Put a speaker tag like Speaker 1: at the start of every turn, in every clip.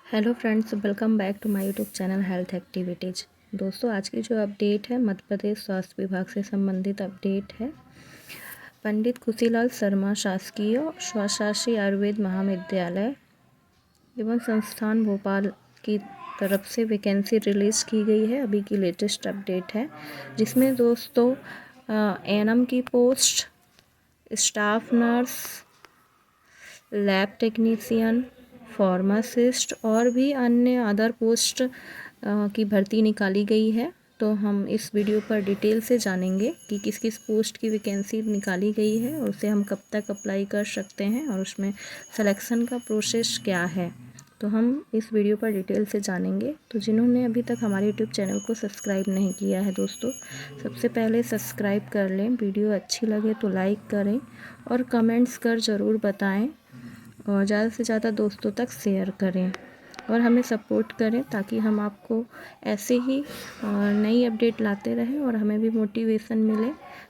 Speaker 1: Hello friends, welcome back to my YouTube channel health activities. दोस्तों, आज की जो अपडेट है मध्य प्रदेश स्वास्थ्य विभाग से संबंधित अपडेट है। पंडित खुशीलाल शर्मा शासकीय स्वशासी आयुर्वेद महाविद्यालय एवं संस्थान भोपाल की तरफ से वैकेंसी रिलीज़ की गई है। अभी की लेटेस्ट अपडेट है, जिसमें दोस्तों एएनएम की post, staff nurse, lab technician, pharmacist और भी अन्य अदर पोस्ट की भर्ती निकाली गई है। तो हम इस वीडियो पर डिटेल से जानेंगे कि किस किस पोस्ट की वैकेंसी निकाली गई है और उसे हम कब तक अप्लाई कर सकते हैं और उसमें सिलेक्शन का प्रोसेस क्या है। तो हम इस वीडियो पर डिटेल से जानेंगे। तो जिन्होंने अभी तक हमारे यूट्यूब चैनल को सब्सक्राइब नहीं किया है दोस्तों, सबसे पहले सब्सक्राइब कर लें। वीडियो अच्छी लगे तो लाइक करें और कमेंट्स कर ज़रूर बताएं और ज़्यादा से ज़्यादा दोस्तों तक शेयर करें और हमें सपोर्ट करें, ताकि हम आपको ऐसे ही नई अपडेट लाते रहें और हमें भी मोटिवेशन मिले,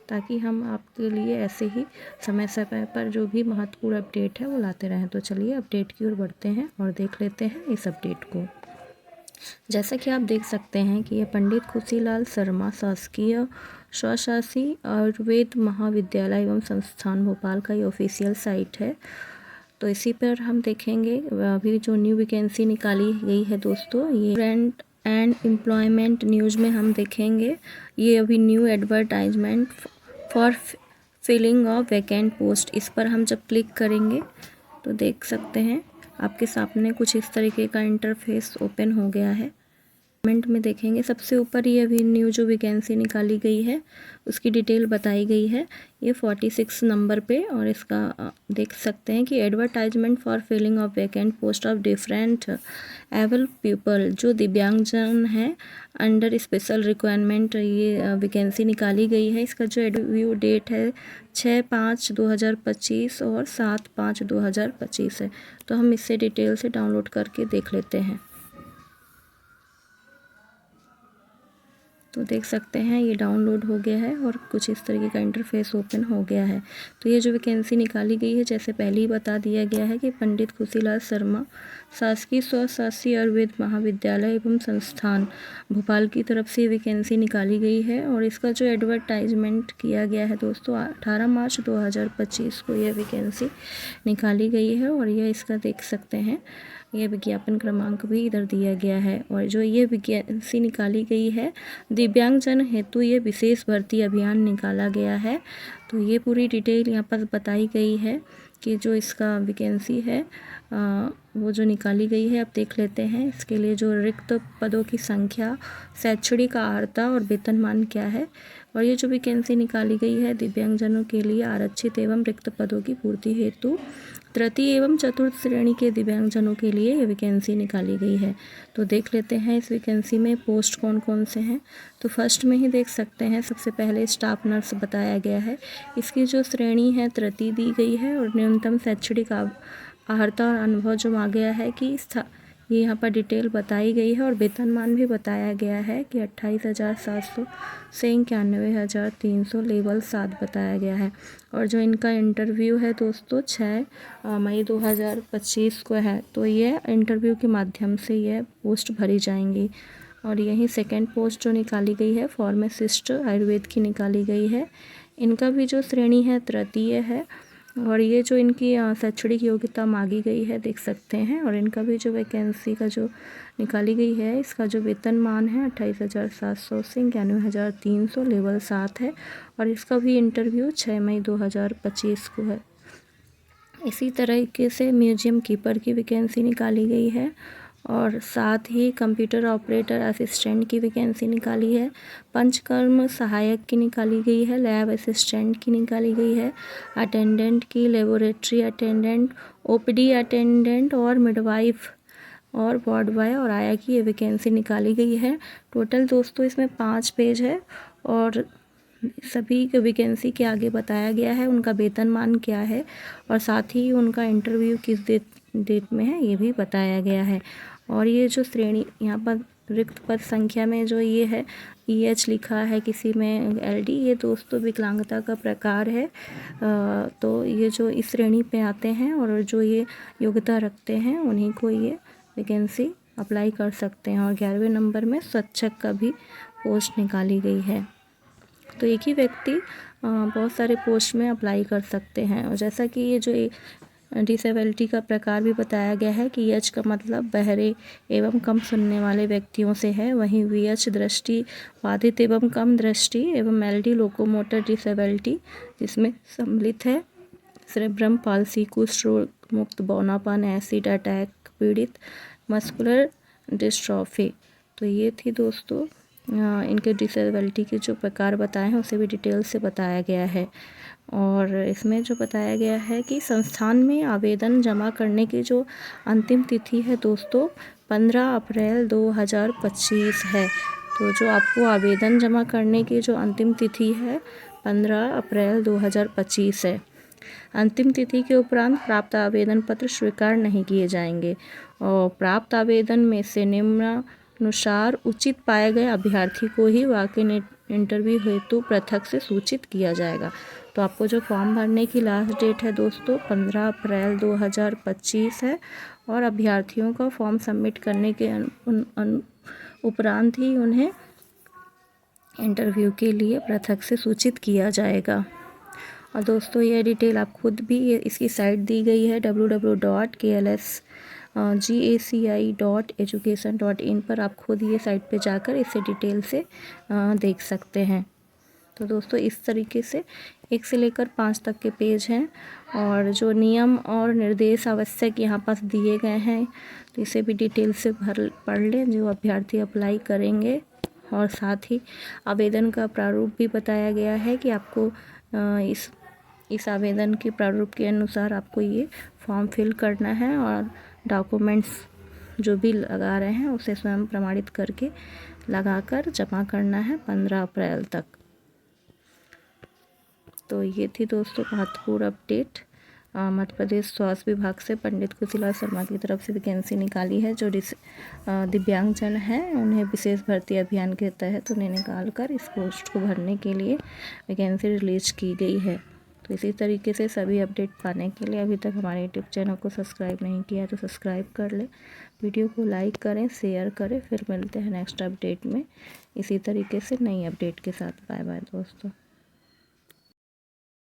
Speaker 1: ताकि हम आपके लिए ऐसे ही समय समय पर जो भी महत्वपूर्ण अपडेट है वो लाते रहें। तो चलिए अपडेट की ओर बढ़ते हैं और देख लेते हैं इस अपडेट को। जैसा कि आप देख सकते हैं कि यह पंडित खुशीलाल शर्मा शासकीय स्वशासी आयुर्वेद महाविद्यालय एवं संस्थान भोपाल का ये ऑफिशियल साइट है। तो इसी पर हम देखेंगे अभी जो न्यू वैकेंसी निकाली गई है दोस्तों, ये रेंट एंड एम्प्लॉयमेंट न्यूज़ में हम देखेंगे। ये अभी new advertisement for filling of vacant post, इस पर हम जब क्लिक करेंगे तो देख सकते हैं आपके सामने कुछ इस तरीके का इंटरफेस ओपन हो गया है। कमेंट में देखेंगे सबसे ऊपर ये अभी न्यू जो वैकेंसी निकाली गई है उसकी डिटेल बताई गई है। ये 46 नंबर पे, और इसका देख सकते हैं कि advertisement for filling of vacant post of different abled people, जो दिव्यांगजन हैं अंडर स्पेशल रिक्वायरमेंट, ये वैकेंसी निकाली गई है। इसका जो एडव्यू डेट है 6/5/2025 और 7/5/2025 है। तो हम इससे डिटेल से डाउनलोड करके देख लेते हैं। तो देख सकते हैं ये डाउनलोड हो गया है और कुछ इस तरीके का इंटरफेस ओपन हो गया है। तो ये जो वैकेंसी निकाली गई है, जैसे पहले ही बता दिया गया है कि पंडित खुशीलाल शर्मा शासकीय स्वशासी आयुर्वेद महाविद्यालय एवं संस्थान भोपाल की तरफ से वैकेंसी निकाली गई है। और इसका जो एडवर्टाइजमेंट किया गया है दोस्तों 18 मार्च 2025 को यह वैकेंसी निकाली गई है। और यह इसका देख सकते हैं यह विज्ञापन क्रमांक भी इधर दिया गया है। और जो ये वैकेंसी निकाली गई है, दिव्यांगजन हेतु ये विशेष भर्ती अभियान निकाला गया है। तो ये पूरी डिटेल यहाँ पर बताई गई है कि जो इसका वैकेंसी है वो जो निकाली गई है, आप देख लेते हैं। इसके लिए जो रिक्त पदों की संख्या, शैक्षणिक अर्हता और वेतनमान क्या है। और ये जो वैकेंसी निकाली गई है दिव्यांगजनों के लिए आरक्षित एवं रिक्त पदों की पूर्ति हेतु तृतीय एवं चतुर्थ श्रेणी के दिव्यांगजनों के लिए ये वैकेंसी निकाली गई है। तो देख लेते हैं इस वैकेंसी में पोस्ट कौन कौन से हैं। तो फर्स्ट में ही देख सकते हैं सबसे पहले स्टाफ नर्स बताया गया है। इसकी जो श्रेणी है तृतीय दी गई है और न्यूनतम शैक्षणिक अर्हता और अनुभव जो आ गया है कि ये यहाँ पर डिटेल बताई गई है। और वेतनमान भी बताया गया है कि 28,700 से 91,300 लेवल 7 बताया गया है। और जो इनका इंटरव्यू है दोस्तों 6 मई 2025 को है। तो ये इंटरव्यू के माध्यम से यह पोस्ट भरी जाएंगी। और यही सेकंड पोस्ट जो निकाली गई है फार्मासिस्ट आयुर्वेद की निकाली गई है। इनका भी जो श्रेणी है तृतीय है। और ये जो इनकी शैक्षणिक योग्यता मांगी गई है देख सकते हैं। और इनका भी जो वैकेंसी का जो निकाली गई है, इसका जो वेतनमान है 28,700 से 91,300 लेवल 7 है। और इसका भी इंटरव्यू 6 मई 2025 को है। इसी तरीके से म्यूजियम कीपर की वैकेंसी निकाली गई है। और साथ ही कंप्यूटर ऑपरेटर असिस्टेंट की वैकेंसी निकाली है। पंचकर्म सहायक की निकाली गई है। लैब असिस्टेंट की निकाली गई है। अटेंडेंट की, लेबोरेटरी अटेंडेंट, ओपीडी अटेंडेंट और मिडवाइफ और वार्ड बॉय और आया की ये वैकेंसी निकाली गई है। टोटल दोस्तों इसमें 5 पेज है और सभी वैकेंसी के आगे बताया गया है उनका वेतनमान क्या है और साथ ही उनका इंटरव्यू किस डेट में है ये भी बताया गया है। और ये जो श्रेणी यहाँ पर रिक्त पद संख्या में जो ये है EH लिखा है, किसी में LD, ये दोस्तों विकलांगता का प्रकार है। तो ये जो इस श्रेणी पे आते हैं और जो ये योग्यता रखते हैं उन्हीं को ये वैकेंसी अप्लाई कर सकते हैं। और 11वें नंबर में स्वच्छक का भी पोस्ट निकाली गई है। तो एक ही व्यक्ति बहुत सारे पोस्ट में अप्लाई कर सकते हैं। और जैसा कि ये जो डिसेबिलिटी का प्रकार भी बताया गया है कि एच का मतलब बहरे एवं कम सुनने वाले व्यक्तियों से है, वहीं वीएच दृष्टि बाधित एवं कम दृष्टि एवं एलडी लोकोमोटर डिसेबिलिटी जिसमें सम्मिलित है सेरेब्रम पाल्सी, कुष्ठ रोग मुक्त, बौनापन, एसिड अटैक पीड़ित, मस्कुलर डिस्ट्रॉफी। तो ये थी दोस्तों इनके डिसेबिलिटी के जो प्रकार बताए हैं उसे भी डिटेल से बताया गया है। और इसमें जो बताया गया है कि संस्थान में आवेदन जमा करने की जो अंतिम तिथि है दोस्तों 15 अप्रैल 2025 है। तो जो आपको आवेदन जमा करने की जो अंतिम तिथि है 15 अप्रैल 2025 है। अंतिम तिथि के उपरांत प्राप्त आवेदन पत्र स्वीकार नहीं किए जाएंगे और प्राप्त आवेदन में से निम्नानुसार उचित पाए गए अभ्यर्थी को ही वाकई इंटरव्यू हेतु पृथक से सूचित किया जाएगा। तो आपको जो फॉर्म भरने की लास्ट डेट है दोस्तों 15 अप्रैल 2025 है और अभ्यर्थियों का फॉर्म सबमिट करने के उपरांत ही उन्हें इंटरव्यू के लिए पृथक से सूचित किया जाएगा। और दोस्तों ये डिटेल आप खुद भी इसकी साइट दी गई है www.klsgaci.education.in पर आप खुद ये साइट पे जाकर इसे डिटेल से देख सकते हैं। तो दोस्तों इस तरीके से 1 से लेकर 5 तक के पेज हैं और जो नियम और निर्देश आवश्यक यहाँ पास दिए गए हैं तो इसे भी डिटेल से पढ़ लें जो अभ्यर्थी अप्लाई करेंगे। और साथ ही आवेदन का प्रारूप भी बताया गया है कि आपको इस आवेदन के प्रारूप के अनुसार आपको ये फॉर्म फिल करना है और डॉक्यूमेंट्स जो भी लगा रहे हैं उसे स्वयं प्रमाणित करके लगाकर जमा करना है 15 अप्रैल तक। तो ये थी दोस्तों महत्वपूर्ण अपडेट मध्य प्रदेश स्वास्थ्य विभाग से पंडित खुशीलाल शर्मा की तरफ से वैकेंसी निकाली है। जो दिव्यांगजन हैं उन्हें विशेष भर्ती अभियान के तहत उन्हें निकाल कर इस पोस्ट को भरने के लिए वैकेंसी रिलीज की गई है। तो इसी तरीके से सभी अपडेट पाने के लिए अभी तक हमारे यूट्यूब चैनल को सब्सक्राइब नहीं किया तो सब्सक्राइब कर लें, वीडियो को लाइक करें, शेयर करें। फिर मिलते हैं नेक्स्ट अपडेट में इसी तरीके से नई अपडेट के साथ। बाय बाय दोस्तों।